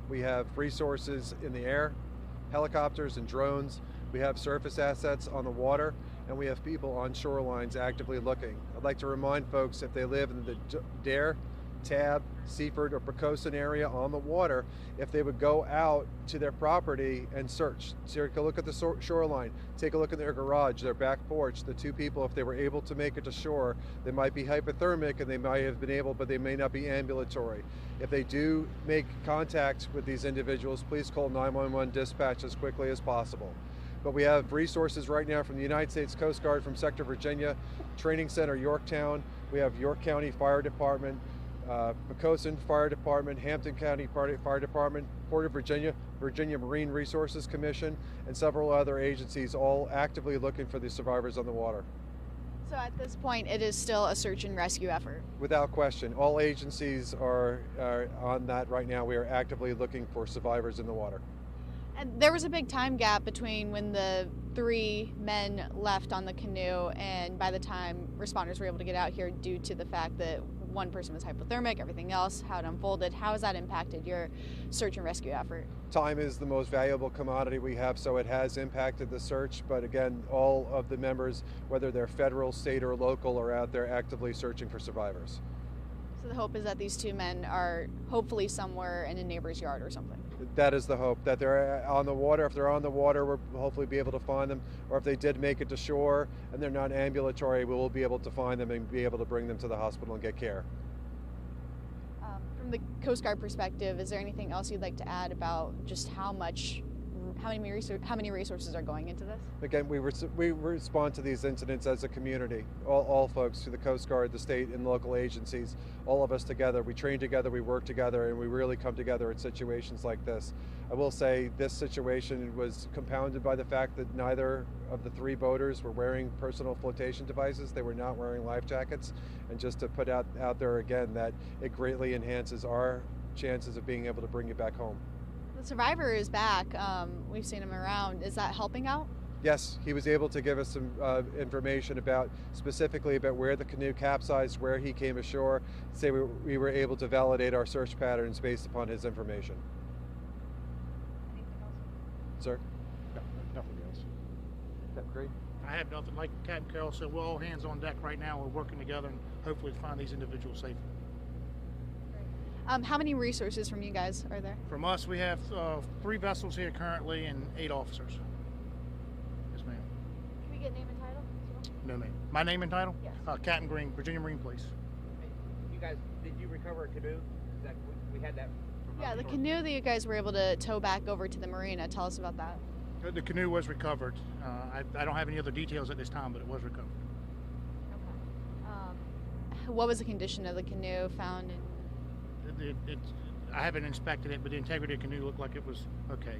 We have resources in the air, helicopters and drones. We have surface assets on the water, and we have people on shorelines actively looking. I'd like to remind folks, if they live in the Dare, Tab, Seaford, or Poquoson area on the water, if they would go out to their property and search. Take a look at the shoreline, take a look at their garage, their back porch. The two people, if they were able to make it to shore, they might be hypothermic and they might have been able, but they may not be ambulatory. If they do make contact with these individuals, please call 911 dispatch as quickly as possible. But we have resources right now from the United States Coast Guard, from Sector Virginia, Training Center Yorktown. We have York County Fire Department, Poquoson Fire Department, Hampton County Fire Department, Port of Virginia, Virginia Marine Resources Commission, and several other agencies, all actively looking for the survivors on the water. So at this point, it is still a search and rescue effort? Without question. All agencies are on that right now. We are actively looking for survivors in the water. And there was a big time gap between when the 3 men left on the canoe and by the time responders were able to get out here, due to the fact that one person was hypothermic, everything else, how it unfolded. How has that impacted your search and rescue effort? Time is the most valuable commodity we have, so it has impacted the search. But again, all of the members, whether they're federal, state, or local, are out there actively searching for survivors. So the hope is that these 2 men are hopefully somewhere in a neighbor's yard or something. That is the hope, that they're on the water. If they're on the water, we'll hopefully be able to find them. Or if they did make it to shore and they're not ambulatory, we will be able to find them and be able to bring them to the hospital and get care. From the Coast Guard perspective, is there anything else you'd like to add about just how many resources are going into this? Again, we respond to these incidents as a community, all folks, through the Coast Guard, the state and local agencies, all of us together. We train together, we work together, and we really come together in situations like this. I will say this situation was compounded by the fact that neither of the 3 boaters were wearing personal flotation devices. They were not wearing life jackets. And just to put out there again, that it greatly enhances our chances of being able to bring you back home. The survivor is back. We've seen him around. Is that helping out? Yes, he was able to give us some information specifically about where the canoe capsized, where he came ashore. Say we were able to validate our search patterns based upon his information. Anything else? Sir? No, nothing else. That's great. I have nothing. Like Captain Carroll said, we're all hands on deck right now. We're working together and hopefully find these individuals safely. How many resources from you guys are there? From us, we have 3 vessels here currently and 8 officers. Yes, ma'am. Can we get name and title as well? No, ma'am. My name and title? Yes. Captain Green, Virginia Marine Police. You guys, did you recover a canoe? Is that we had that? Yeah, the canoe that you guys were able to tow back over to the marina. Tell us about that. The canoe was recovered. I don't have any other details at this time, but it was recovered. Okay. What was the condition of the canoe found in? I haven't inspected it, but the integrity of the canoe looked like it was okay.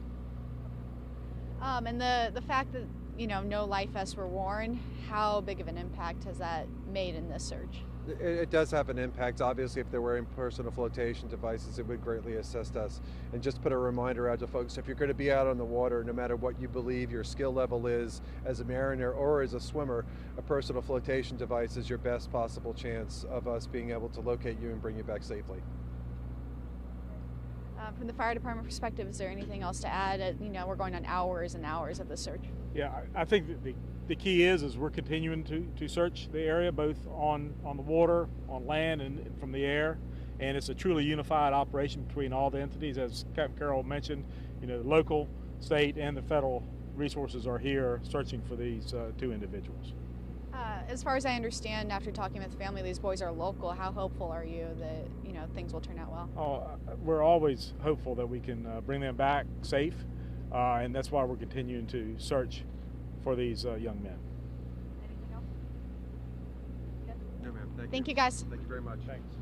And the fact that no life vests were worn, how big of an impact has that made in this search? It does have an impact. Obviously, if they're wearing personal flotation devices, it would greatly assist us. And just put a reminder out to folks, if you're going to be out on the water, no matter what you believe your skill level is as a mariner or as a swimmer, a personal flotation device is your best possible chance of us being able to locate you and bring you back safely. From the fire department perspective, is there anything else to add? We're going on hours and hours of the search. Yeah, I think that the key is we're continuing to search the area, both on the water, on land, and from the air. And it's a truly unified operation between all the entities. As Captain Carroll mentioned, the local, state, and the federal resources are here searching for these 2 individuals. As far as I understand, after talking with the family, these boys are local. How hopeful are you that things will turn out well? We're always hopeful that we can bring them back safe, and that's why we're continuing to search for these young men. Anything else? No, ma'am. Thank you, guys. Thank you very much. Thanks.